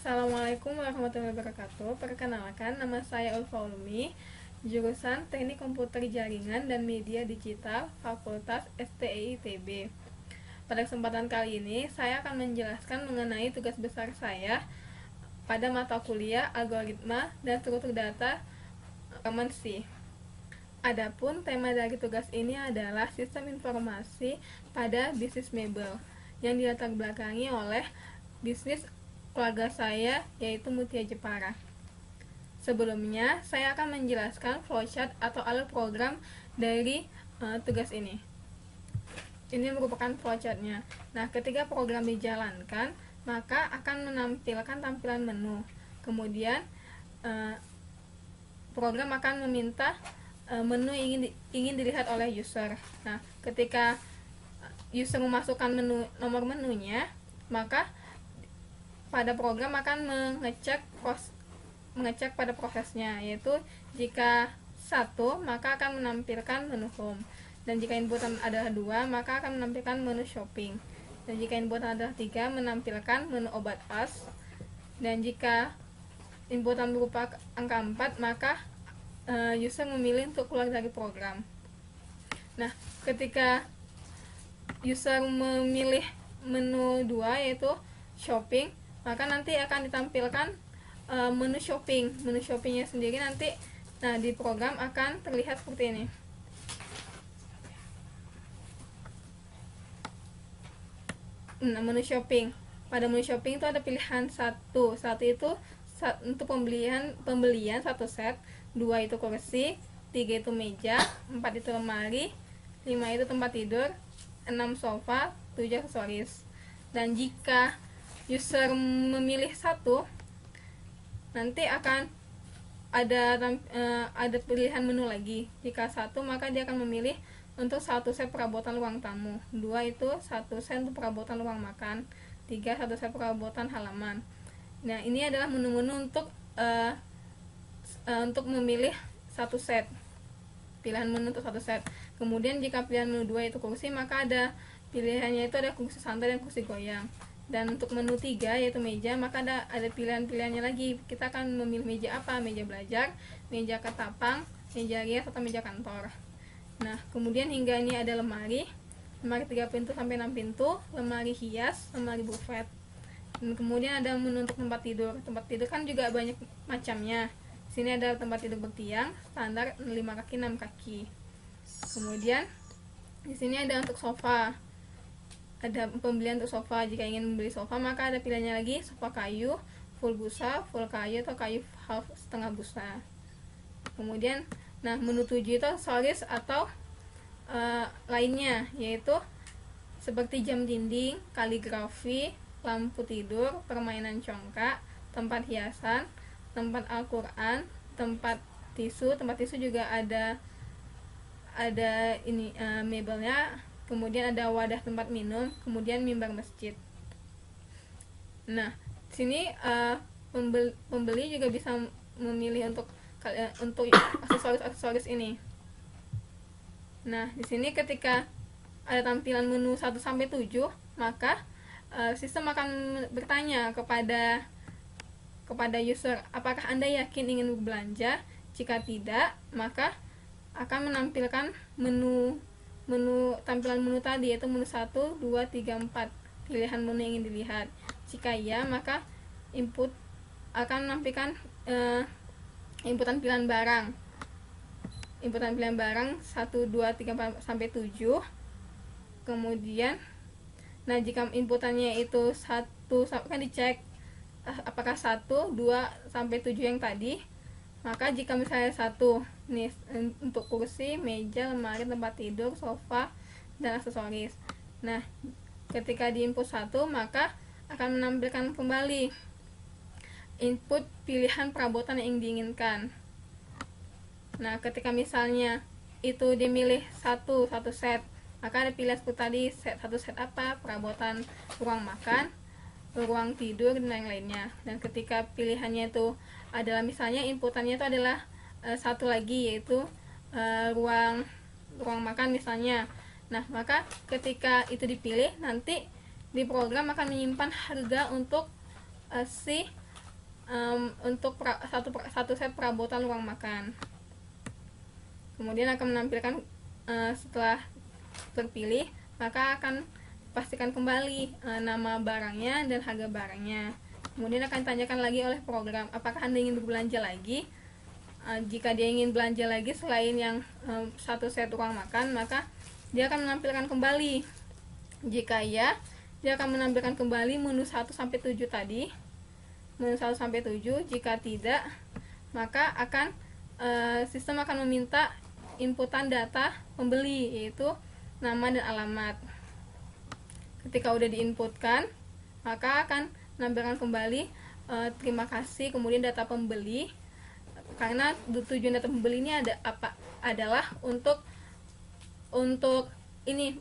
Assalamualaikum warahmatullahi wabarakatuh. Perkenalkan, nama saya Ulfa Ulumi, jurusan Teknik Komputer Jaringan dan Media Digital, Fakultas STI ITB. Pada kesempatan kali ini, saya akan menjelaskan mengenai tugas besar saya pada mata kuliah Algoritma dan Struktur Data Rekaman C. Adapun tema dari tugas ini adalah sistem informasi pada bisnis mebel yang dilatar belakangi oleh bisnis keluarga saya, yaitu Mutia Jepara. Sebelumnya, saya akan menjelaskan flowchart atau alur program dari tugas ini. Ini merupakan flowchartnya. Nah, ketika program dijalankan, maka akan menampilkan tampilan menu. Kemudian, program akan meminta menu ingin dilihat oleh user. Nah, ketika user memasukkan nomor menunya, maka pada program akan mengecek pada prosesnya, yaitu jika 1 maka akan menampilkan menu home, dan jika inputan adalah 2 maka akan menampilkan menu shopping, dan jika inputan adalah 3 menampilkan menu obat as, dan jika inputan berupa angka 4 maka user memilih untuk keluar dari program. Nah, ketika user memilih menu 2 yaitu shopping, maka nanti akan ditampilkan menu shopping. Menu shoppingnya sendiri nanti di program akan terlihat seperti ini. Nah, menu shopping. Pada menu shopping itu ada pilihan satu itu untuk pembelian 1 set, 2 itu kursi, 3 itu meja, 4 itu lemari, 5 itu tempat tidur, 6 sofa, 7 aksesoris. Dan jika user memilih 1, nanti akan ada pilihan menu lagi. Jika 1 maka dia akan memilih untuk 1 set perabotan ruang tamu, 2 itu 1 set untuk perabotan ruang makan, 3 1 set perabotan halaman. Nah, ini adalah menu-menu untuk memilih 1 set, pilihan menu untuk 1 set. Kemudian jika pilihan menu 2 itu kursi, maka ada pilihannya itu ada kursi santai dan kursi goyang. Dan untuk menu 3 yaitu meja, maka ada pilihan-pilihannya lagi. Kita akan memilih meja apa? Meja belajar, meja ketapang, meja rias, atau meja kantor. Nah, kemudian hingga ini ada lemari 3 pintu sampai 6 pintu, lemari hias, lemari buffet. Dan kemudian ada menu untuk tempat tidur. Tempat tidur kan juga banyak macamnya. Sini ada tempat tidur bertiang, standar 5 kaki 6 kaki. Kemudian di sini ada untuk sofa. Ada pembelian untuk sofa. Jika ingin membeli sofa, maka ada pilihannya lagi, sofa kayu, full busa, full kayu, atau kayu half setengah busa. Kemudian menu 7 itu aksesoris atau lainnya, yaitu seperti jam dinding, kaligrafi, lampu tidur, permainan congkak, tempat hiasan, tempat Al-Quran, tempat tisu juga ada ini mebelnya. Kemudian ada wadah tempat minum, kemudian mimbar masjid. Nah, sini pembeli juga bisa memilih untuk aksesoris ini. Nah, di sini ketika ada tampilan menu 1 sampai 7, maka sistem akan bertanya kepada user, apakah Anda yakin ingin berbelanja? Jika tidak, maka akan menampilkan tampilan menu tadi, yaitu menu 1, 2, 3, 4, pilihan menu yang ingin dilihat. Jika iya, maka input akan menampilkan inputan pilihan barang 1, 2, 3, 4 sampai 7. Kemudian jika inputannya itu 1, kan dicek apakah 1, 2 sampai 7 yang tadi. Maka jika misalnya 1 nih untuk kursi, meja, lemari, tempat tidur, sofa, dan aksesoris. Nah, ketika di input 1, maka akan menampilkan kembali input pilihan perabotan yang diinginkan. Nah, ketika misalnya itu dimilih 1 set, maka ada pilihan seperti tadi, 1 set apa? Perabotan ruang makan, ruang tidur, dan lain-lainnya. Dan ketika pilihannya itu adalah misalnya inputannya itu adalah 1 lagi, yaitu ruang makan misalnya. Nah, maka ketika itu dipilih, nanti di program akan menyimpan harga untuk si untuk satu set perabotan ruang makan. Kemudian akan menampilkan setelah terpilih, maka akan pastikan kembali nama barangnya dan harga barangnya. Kemudian akan ditanyakan lagi oleh program, apakah Anda ingin berbelanja lagi. Jika dia ingin belanja lagi selain yang satu set ruang makan, maka dia akan menampilkan kembali. Jika ya, dia akan menampilkan kembali menu 1 sampai 7 tadi. Menu 1 sampai 7. Jika tidak, maka akan sistem akan meminta inputan data pembeli, yaitu nama dan alamat. Ketika udah diinputkan, maka akan menampilkan kembali terima kasih, kemudian data pembeli. Karena tujuan data pembeli ini adalah untuk ini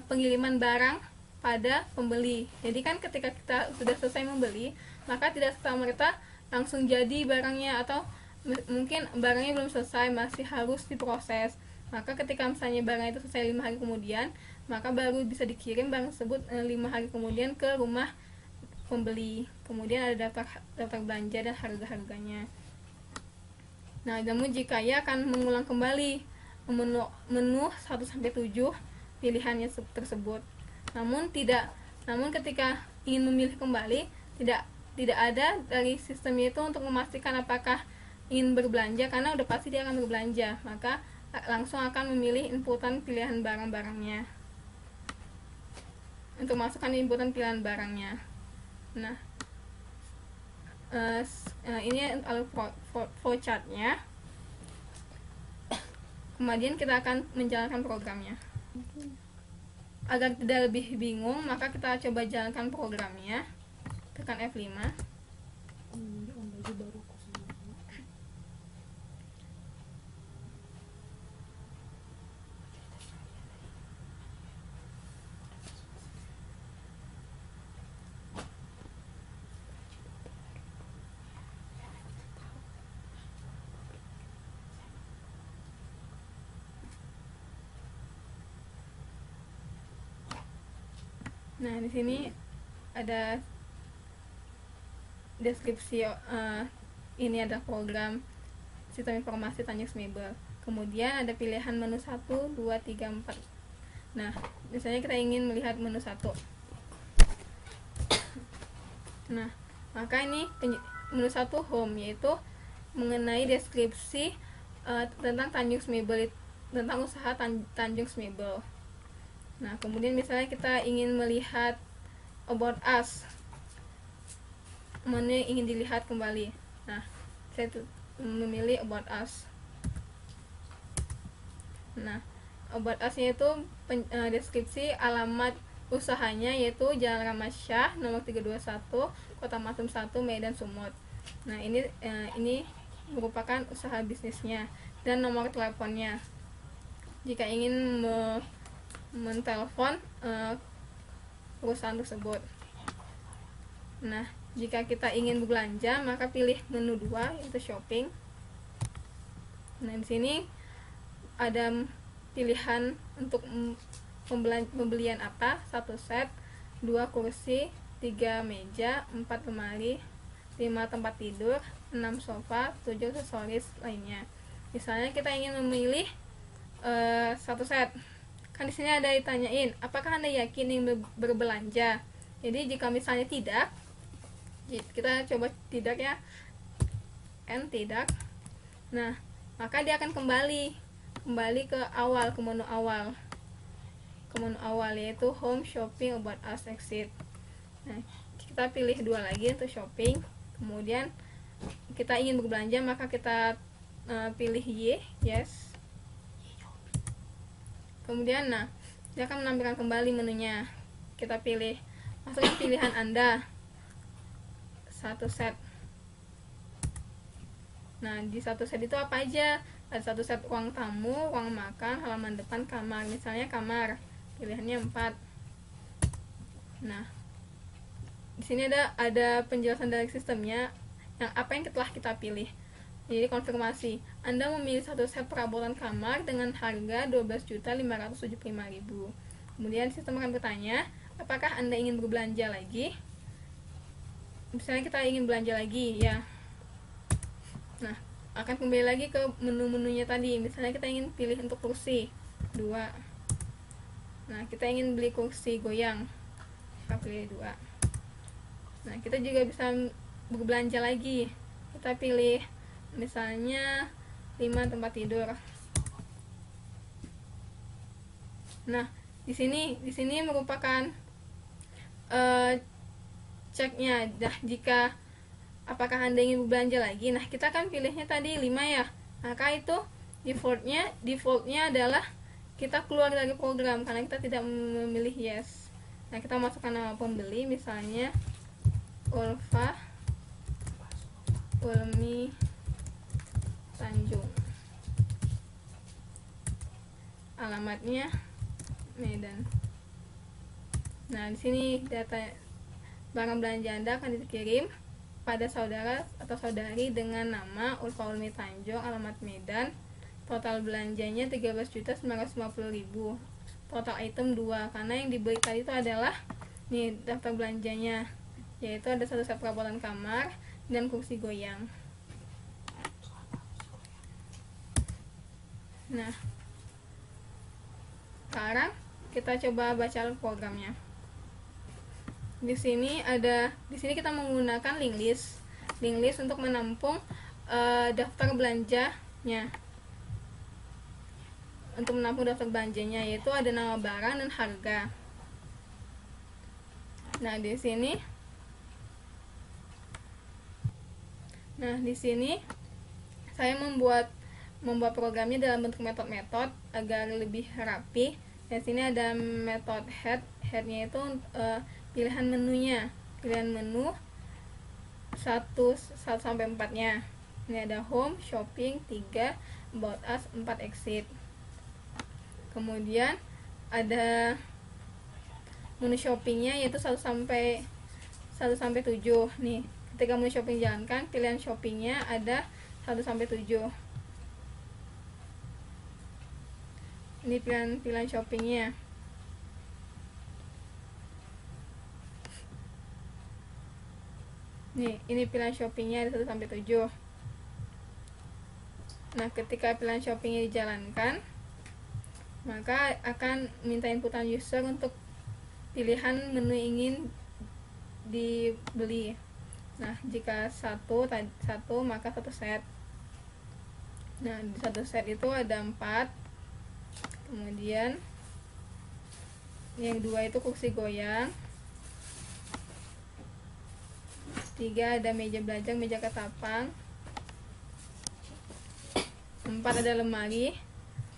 pengiriman barang pada pembeli. Jadi kan ketika kita sudah selesai membeli, maka tidak serta-merta langsung jadi barangnya, atau mungkin barangnya belum selesai, masih harus diproses. Maka ketika misalnya barang itu selesai 5 hari kemudian, maka baru bisa dikirim barang tersebut 5 hari kemudian ke rumah pembeli. Kemudian ada daftar belanja dan harga-harganya. Nah, namun jika ya akan mengulang kembali menu 1 sampai 7 pilihannya tersebut. Namun ketika ingin memilih kembali, tidak ada dari sistemnya itu untuk memastikan apakah ingin berbelanja, karena udah pasti dia akan berbelanja, maka langsung akan memilih inputan pilihan barang-barangnya. Untuk masukkan inputan pilihan barangnya. Nah, ini flowchartnya. Kemudian kita akan menjalankan programnya. Agar tidak lebih bingung, maka kita coba jalankan programnya. Tekan F5. Nah, di sini ada deskripsi ini ada program sistem informasi Tanjung Smebel. Kemudian ada pilihan menu 1, 2, 3, 4. Nah, misalnya kita ingin melihat menu 1. Nah, maka ini menu 1 home, yaitu mengenai deskripsi tentang Tanjung Smebel, tentang usaha Tanjung Smebel. Nah, kemudian misalnya kita ingin melihat about us, mana yang ingin dilihat kembali. Nah, saya memilih about us. Nah, about us itu deskripsi alamat usahanya, yaitu Jalan Ramad Syah nomor 321, Kota Matum 1, Medan, Sumut. Nah, ini merupakan usaha bisnisnya dan nomor teleponnya jika ingin mentelepon perusahaan tersebut. Nah, jika kita ingin berbelanja, maka pilih menu 2, yaitu shopping. Nah, di sini ada pilihan untuk pembelian apa: 1 set, 2 kursi, 3 meja, 4 lemari, 5 tempat tidur, 6 sofa, 7 aksesoris lainnya. Misalnya kita ingin memilih 1 set. Kan di sini ada ditanyain, apakah Anda yakin ingin berbelanja? Jadi jika misalnya tidak, kita coba tidak ya, tidak. Nah, maka dia akan kembali ke awal, ke menu awal, yaitu home, shopping, about us, exit. Nah, kita pilih 2 lagi untuk shopping. Kemudian kita ingin berbelanja, maka kita pilih yes. Kemudian dia akan menampilkan kembali menunya. Kita masukkan pilihan Anda 1 set. Nah, di 1 set itu apa aja? Ada 1 set ruang tamu, ruang makan, halaman depan, kamar. Misalnya kamar, pilihannya 4. Nah, di sini ada penjelasan dari sistemnya yang apa yang telah kita pilih. Jadi konfirmasi, Anda memilih 1 set perabotan kamar dengan harga 12.575.000. Kemudian sistem akan bertanya, apakah Anda ingin berbelanja lagi? Misalnya kita ingin belanja lagi, ya Nah, akan kembali lagi ke menu-menunya tadi. Misalnya kita ingin pilih untuk kursi 2. Nah, kita ingin beli kursi goyang, kita pilih 2. Nah, kita juga bisa berbelanja lagi. Kita pilih misalnya 5 tempat tidur. Nah, di sini merupakan ceknya. Nah, jika apakah Anda ingin berbelanja lagi, nah kita kan pilihnya tadi 5 ya, maka itu defaultnya adalah kita keluar dari program karena kita tidak memilih yes. Nah, kita masukkan nama pembeli, misalnya Ulfa Ulmi Tanjung, alamatnya Medan. Nah, di sini data barang belanja Anda akan dikirim pada saudara atau saudari dengan nama Ulfa Ulmi Tanjung, alamat Medan. Total belanjanya 13.950.000. Total item 2, karena yang dibeli tadi itu adalah nih daftar belanjanya, yaitu ada 1 set perabotan kamar dan kursi goyang. Nah, sekarang kita coba baca programnya. Di sini kita menggunakan link list untuk menampung daftar belanjanya. Untuk menampung daftar belanjanya, yaitu ada nama barang dan harga. Nah, di sini saya membuat programnya dalam bentuk metode-metode agar lebih rapi. Di sini ada metode headnya itu pilihan menunya, pilihan menu 1 sampai 4-nya. Ini ada home, shopping 3, about us 4, exit. Kemudian ada menu shoppingnya, yaitu 1 sampai 7. Nih, ketika menu shopping jalankan, pilihan shoppingnya ada 1 sampai 7. Ini pilihan shoppingnya. Nih, ini pilihan shoppingnya ada 1 sampai 7. Nah, ketika pilihan shoppingnya dijalankan, maka akan minta inputan user untuk pilihan menu ingin dibeli. Nah, jika satu maka 1 set. Nah, di 1 set itu ada 4. Kemudian yang 2 itu kursi goyang. 3 ada meja belajar, meja ketapang. 4 ada lemari.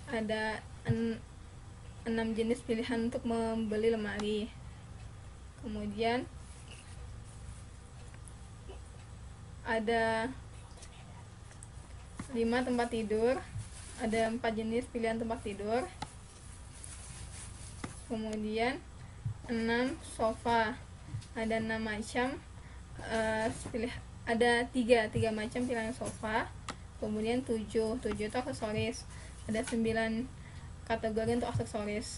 Ada 6 jenis pilihan untuk membeli lemari. Kemudian ada 5 tempat tidur, ada 4 jenis pilihan tempat tidur. Kemudian 6 sofa, ada 6 macam ada 3 macam pilihan sofa. Kemudian 7 itu aksesoris, ada 9 kategori untuk aksesoris,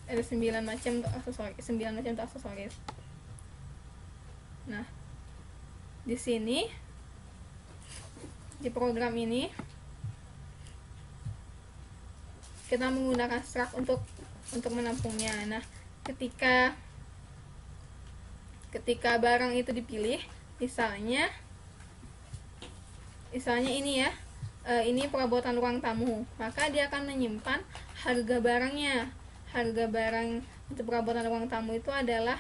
ada 9 macam untuk aksesoris. Nah, di sini di program ini kita menggunakan struct untuk menampungnya. Nah, ketika barang itu dipilih, misalnya ini ya, ini perabotan ruang tamu, maka dia akan menyimpan harga barangnya. Harga barang untuk perabotan ruang tamu itu adalah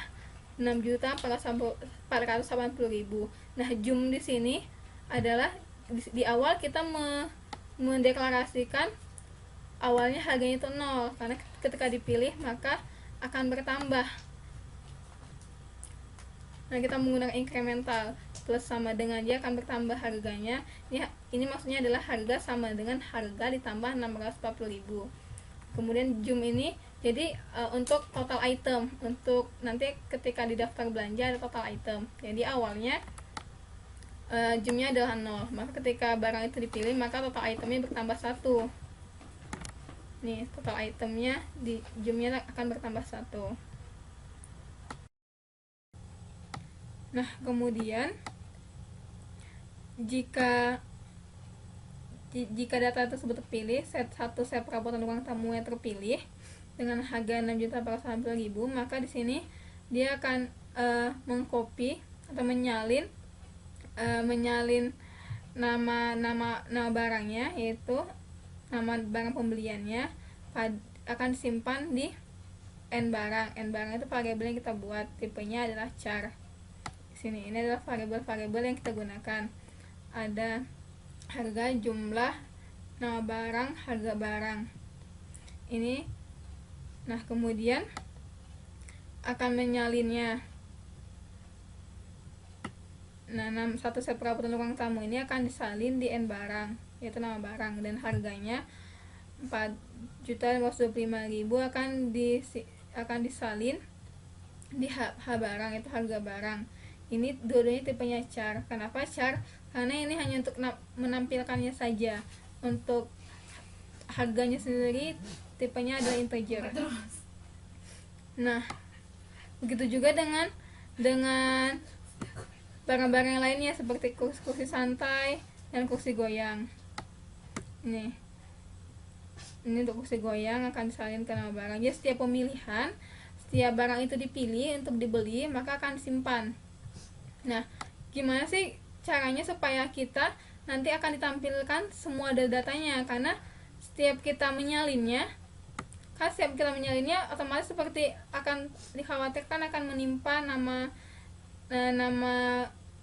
6.480.000. Nah, jum di sini adalah di awal kita mendeklarasikan awalnya harganya itu 0, karena ketika dipilih maka akan bertambah. Nah, kita menggunakan incremental, plus sama dengan dia akan bertambah harganya. Ini maksudnya adalah harga sama dengan harga ditambah 640.000. Kemudian jum ini jadi untuk total item, untuk nanti ketika di daftar belanja ada total item. Jadi awalnya jumnya adalah 0, maka ketika barang itu dipilih maka total itemnya bertambah 1. Nih, total itemnya di jumnya akan bertambah 1. Nah, kemudian jika data tersebut terpilih, satu set perabotan ruang tamu yang terpilih dengan harga 6.490.000, maka di sini dia akan mengcopy atau menyalin nama barangnya, yaitu nama barang pembeliannya akan disimpan di n barang. N barang itu variabel yang kita buat, tipenya adalah char. Di sini ini adalah variabel yang kita gunakan. Ada harga, jumlah, nama barang, harga barang. Ini, nah kemudian akan menyalinnya. Nah, satu set perabotan ruang tamu ini akan disalin di n barang, yaitu nama barang, dan harganya 4.525.000 akan disalin di h barang, itu harga barang. Ini dua-duanya tipenya char. Kenapa char? Karena ini hanya untuk menampilkannya saja. Untuk harganya sendiri tipenya adalah integer. Nah, begitu juga dengan barang-barang yang lainnya seperti kursi santai dan kursi goyang. Ini untuk kursi goyang akan disalin ke nama barang. Jadi setiap pemilihan, setiap barang itu dipilih untuk dibeli, maka akan disimpan. Nah, gimana sih caranya supaya kita nanti akan ditampilkan semua datanya? Karena setiap kita menyalinnya otomatis seperti akan dikhawatirkan akan menimpa nama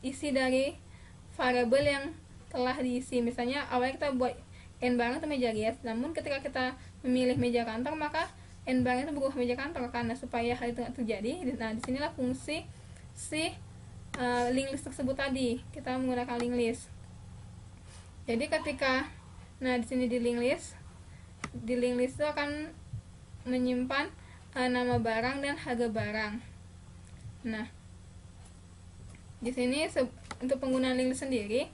isi dari variabel yang telah diisi. Misalnya awalnya kita buat n barang itu meja rias, namun ketika kita memilih meja kantor, maka n barang itu berubah meja kantor. Karena supaya hal itu tidak terjadi, nah disinilah fungsi link list tersebut tadi, kita menggunakan link list. Jadi ketika di sini di link list itu akan menyimpan nama barang dan harga barang. Nah, di sini untuk penggunaan link list sendiri,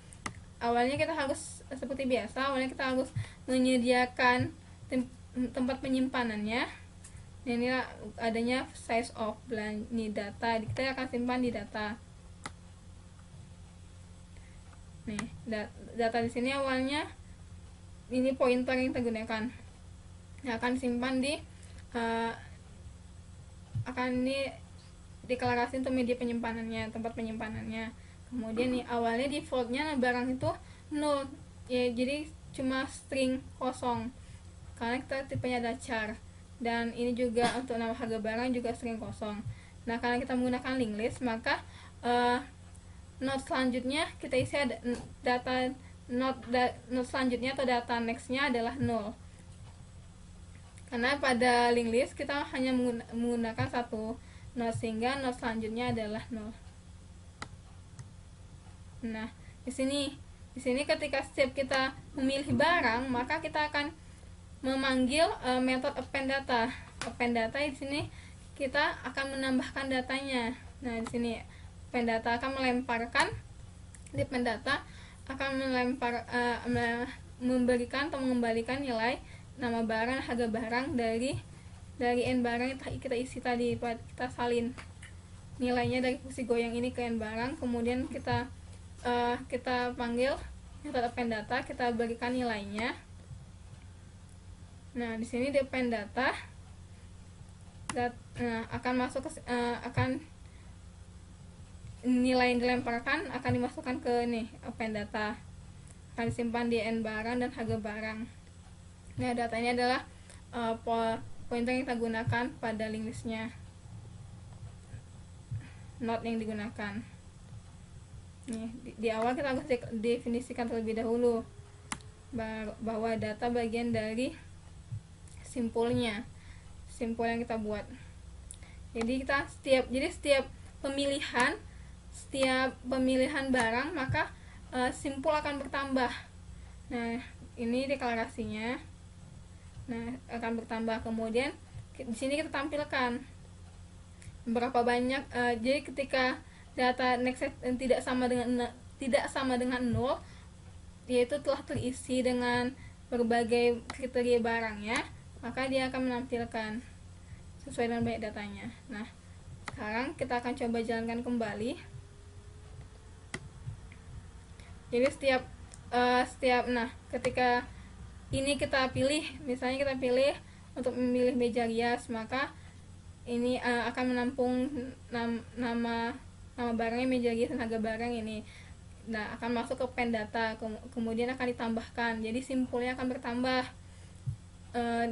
awalnya kita harus seperti biasa, kita harus menyediakan tempat penyimpanannya. Dan ini adanya size of ini data, kita akan simpan di data. Nih, data di sini awalnya ini pointer yang kita gunakan. Nah, akan simpan di akan deklarasi untuk media penyimpanannya, tempat penyimpanannya. Kemudian nih awalnya defaultnya barang itu 0 ya, jadi cuma string kosong karena kita tipenya ada char. Dan ini juga untuk nama harga barang juga string kosong. Nah, karena kita menggunakan link list, maka node selanjutnya kita isi ada data node selanjutnya atau data nextnya adalah 0. Karena pada link list kita hanya menggunakan satu node, sehingga node selanjutnya adalah 0. Nah, di sini ketika setiap kita memilih barang, maka kita akan memanggil metode append data. Append data di sini kita akan menambahkan datanya. Nah, di sini append data akan melemparkan di append data akan memberikan atau mengembalikan nilai nama barang, harga barang dari n barang yang kita isi tadi, kita salin nilainya dari kursi goyang ini ke n barang. Kemudian kita panggil metode append data, kita berikan nilainya. Nah, di sini di append data akan masuk akan nilai yang dilemparkan akan dimasukkan ke append data, akan disimpan di n barang dan harga barang. Nah, datanya adalah pointer yang kita gunakan pada link listnya, node yang digunakan. Nih, di awal kita harus definisikan terlebih dahulu bahwa data bagian dari simpul yang kita buat. Jadi setiap pemilihan barang, maka simpul akan bertambah. Nah, ini deklarasinya. Nah, akan bertambah. Kemudian di sini kita tampilkan berapa banyak. Jadi ketika data next tidak sama dengan 0, yaitu telah terisi dengan berbagai kriteria barangnya, maka dia akan menampilkan sesuai dengan banyak datanya. Nah, sekarang kita akan coba jalankan kembali. Jadi setiap nah ketika ini kita pilih, misalnya kita pilih untuk memilih meja rias, maka ini akan menampung nama barangnya, meja rias dan harga barang ini. Nah, akan masuk ke pen data, kemudian akan ditambahkan, jadi simpulnya akan bertambah.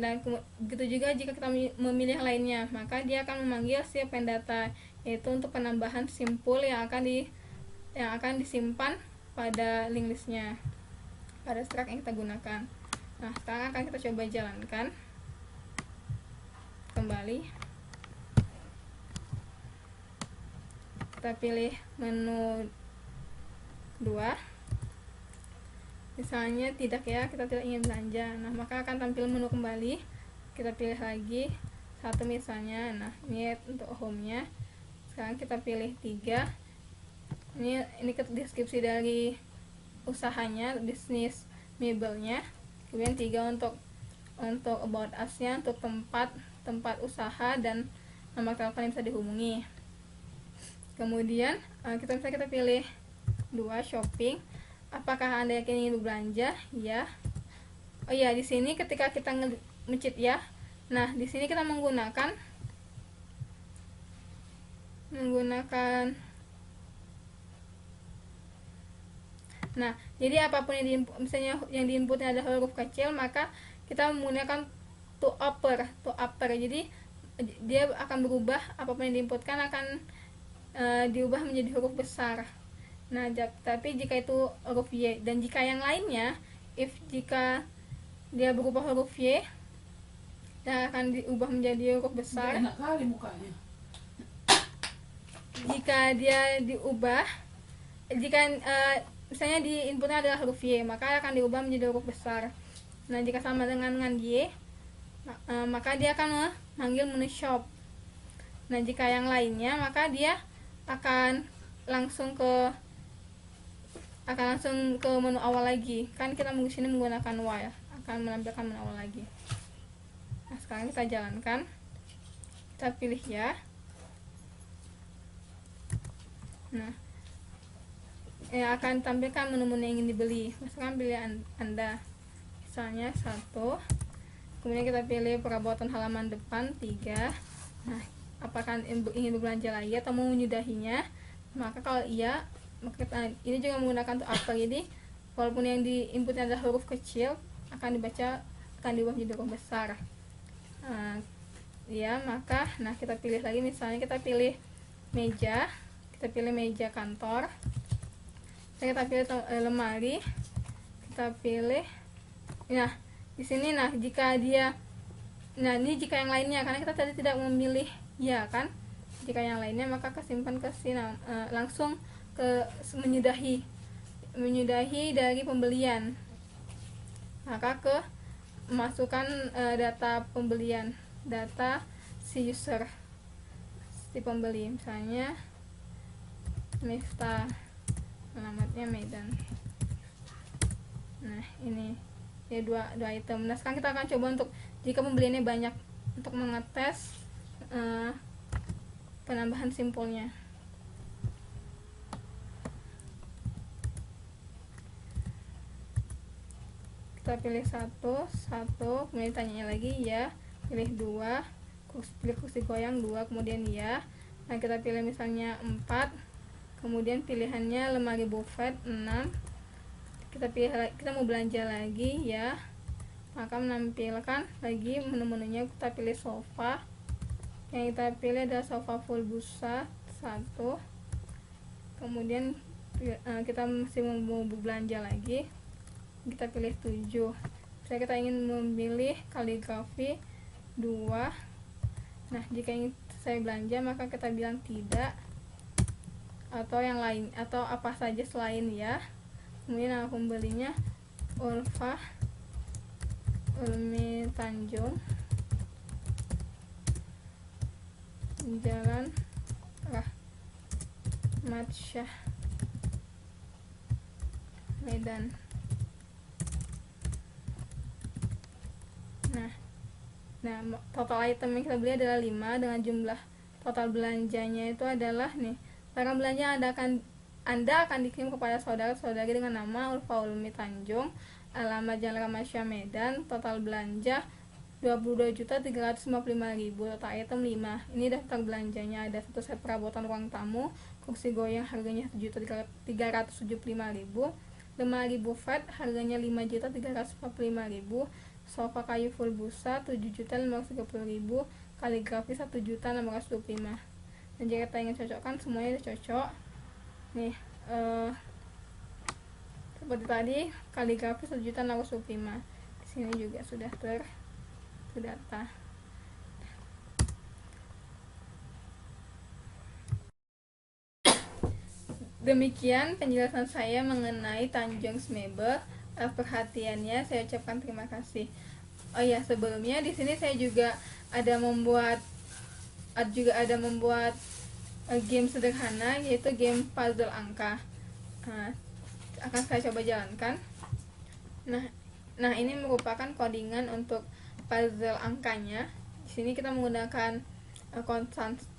Dan begitu juga jika kita memilih yang lainnya, maka dia akan memanggil si pen data, yaitu untuk penambahan simpul yang akan disimpan pada link listnya, pada struct yang kita gunakan. Nah, sekarang akan kita coba jalankan kembali. Kita pilih menu 2, misalnya tidak ya, kita tidak ingin belanja. Nah, maka akan tampil menu kembali. Kita pilih lagi 1 misalnya. Nah, ini untuk home-nya. Sekarang kita pilih 3. Ini deskripsi dari usahanya, bisnis mebelnya. Kemudian 3 untuk about us-nya, untuk tempat usaha dan nomor telepon yang bisa dihubungi. Kemudian kita pilih 2, shopping. Apakah Anda yakin ingin berbelanja? Ya. Oh iya, di sini ketika kita mencet ya. Nah, di sini kita menggunakan Nah, jadi apapun yang misalnya yang diinputnya adalah huruf kecil, maka kita menggunakan to upper. Jadi dia akan berubah, apapun yang diinputkan akan diubah menjadi huruf besar. Nah, tapi jika itu huruf Y, dan jika yang lainnya, jika dia berubah huruf Y dan akan diubah menjadi huruf besar. Enak kali mukanya. Jika dia diubah, misalnya di inputnya adalah huruf Y, maka akan diubah menjadi huruf besar. Nah, jika sama dengan Y, maka dia akan memanggil menu shop. Nah, jika yang lainnya, maka dia akan langsung ke menu awal lagi. Kan kita di sini menggunakan Y, akan menampilkan menu awal lagi. Nah, sekarang kita jalankan. Kita pilih ya. Nah, yang akan tampilkan menu-menu yang ingin dibeli. Misalkan pilih Anda, misalnya 1. Kemudian kita pilih perabotan halaman depan 3. Nah, apakah ingin berbelanja lagi atau mau menyudahinya? Maka kalau iya, maka ini juga menggunakan to upper. Jadi walaupun yang diinputnya adalah huruf kecil, akan diubah menjadi huruf besar. Ya, maka kita pilih lagi, misalnya kita pilih meja. Kita pilih meja kantor. Kita pilih lemari. Kita pilih. Nah, di sini jika ini jika yang lainnya, karena kita tadi tidak memilih ya kan. Jika yang lainnya, maka kesimpan ke sini, langsung ke menyudahi dari pembelian. Maka ke masukkan data pembelian, data si user, si pembeli, misalnya Miftah, alamatnya Medan. Nah, ini ya dua item. Nah, sekarang kita akan coba untuk jika pembeliannya banyak, untuk mengetes penambahan simpulnya. Kita pilih 1, kemudian tanya lagi ya, pilih 2, pilih kursi goyang 2, kemudian ya. Nah, kita pilih misalnya 4, kemudian pilihannya lemari buffet 6. Kita pilih, kita mau belanja lagi ya, maka menampilkan lagi menu-menunya. Kita pilih sofa, yang kita pilih adalah sofa full busa 1. Kemudian kita masih mau belanja lagi, kita pilih 7. Misalnya kita ingin memilih kaligrafi 2. Nah, jika ingin saya belanja, maka kita bilang tidak, atau yang lain, atau apa saja selain ya. Kemudian nama pembelinya Ulfa Ulmi Tanjung, Jalan Rahmat Syah, Medan. Nah, total item yang kita beli adalah 5, dengan jumlah total belanjanya itu adalah nih, barang belanja yang Anda akan dikirim kepada saudara-saudari dengan nama Ulfa Ulmi Tanjung, alamat Jalan Ramasya Medan, total belanja 22.355.000, total item 5. Ini daftar belanjanya. Ada 1 set perabotan ruang tamu, kursi goyang harganya 7.375.000, lemari buffet harganya 5.345.000, sofa kayu full busa 7.530.000, kaligrafi 1.625.000. Dan jika kita ingin cocokkan, semuanya udah cocok nih. Seperti tadi, kaligrafi 1.625.000. Di sini juga sudah terdata. Demikian penjelasan saya mengenai Tanjung Mebel. Perhatiannya saya ucapkan terima kasih. Oh ya, sebelumnya di sini saya juga ada membuat game sederhana, yaitu game puzzle angka. Akan saya coba jalankan. Nah, ini merupakan codingan untuk puzzle angkanya. Di sini kita menggunakan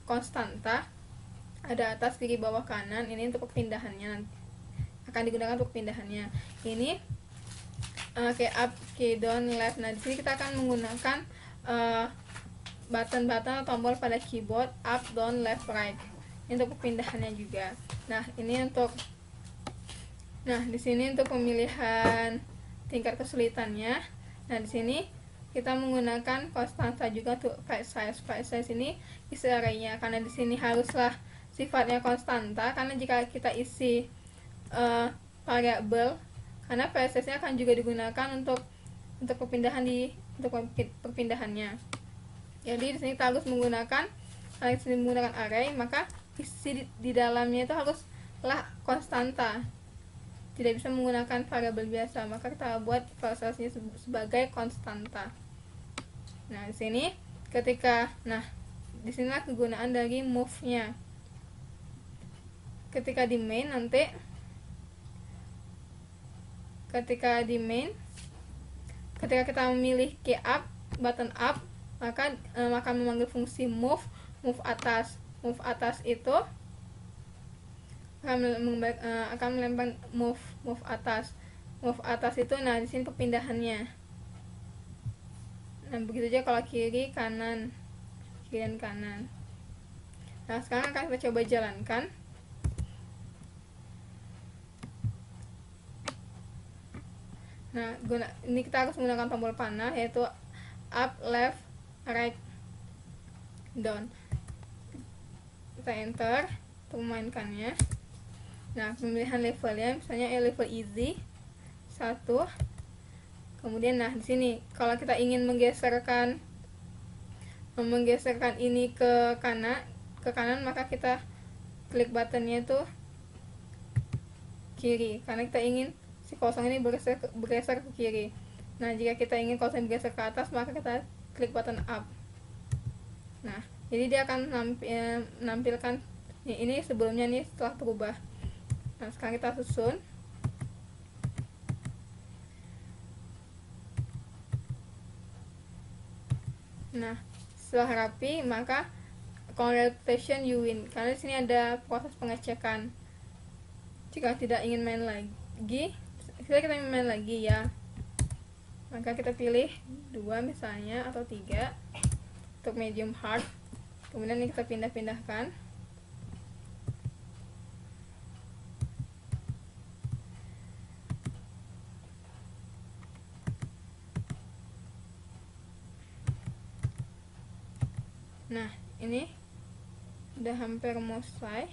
konstanta. Ada atas, kiri, bawah, kanan. Ini untuk perpindahannya. Akan digunakan untuk perpindahannya. Ini key up, key down, left. Nah, di sini kita akan menggunakan button-button tombol pada keyboard up, down, left, right. Ini untuk perpindahannya juga. Nah, di sini untuk pemilihan tingkat kesulitannya. Nah, di sini kita menggunakan konstanta juga untuk file size. File size ini isi arraynya, karena di sini haruslah sifatnya konstanta, karena jika kita isi variabel, karena file size-nya akan juga digunakan untuk perpindahannya. Jadi di sini kita harus menggunakan array, maka isi di dalamnya itu haruslah konstanta. Tidak bisa menggunakan variabel biasa, maka kita buat file size-nya sebagai konstanta. Nah, di sini disinilah kegunaan dari move-nya. Ketika di main ketika kita memilih key up, button up, maka memanggil fungsi move atas. Move atas itu akan melempar move atas. Move atas itu, di sini perpindahannya. Nah, begitu aja kalau kiri kanan, kiri dan kanan. Nah, sekarang akan kita coba jalankan. Nah, ini kita harus menggunakan tombol panah, yaitu up, left, right, down. Kita enter untuk memainkannya. Nah, pemilihan levelnya misalnya level easy 1. Kemudian di sini kalau kita ingin menggeserkan ini ke kanan, maka kita klik buttonnya itu kiri, karena kita ingin si kosong ini bergeser ke kiri. Nah, jika kita ingin kosong bergeser ke atas, maka kita klik button up. Nah, jadi dia akan menampilkan ini sebelumnya, nih setelah berubah. Nah, sekarang kita susun. Nah, setelah rapi, maka congratulations you win, karena di sini ada proses pengecekan. Jika tidak ingin main lagi, kita main lagi ya, maka kita pilih 2 misalnya, atau 3 untuk medium hard. Kemudian ini kita pindah-pindahkan. Nah, ini udah hampir mau selesai.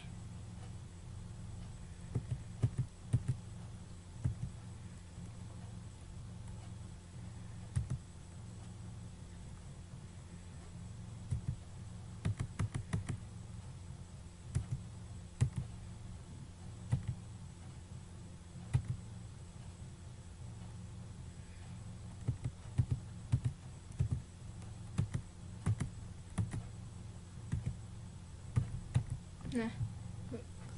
Nah,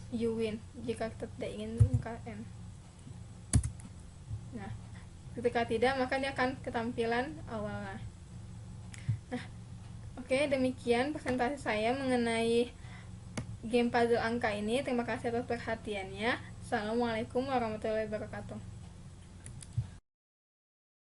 you win jika kita tidak ingin UKM. Nah, ketika tidak, maka dia akan ketampilan awalnya. Nah, oke, demikian presentasi saya mengenai game puzzle angka ini. Terima kasih atas perhatiannya. Assalamualaikum warahmatullahi wabarakatuh.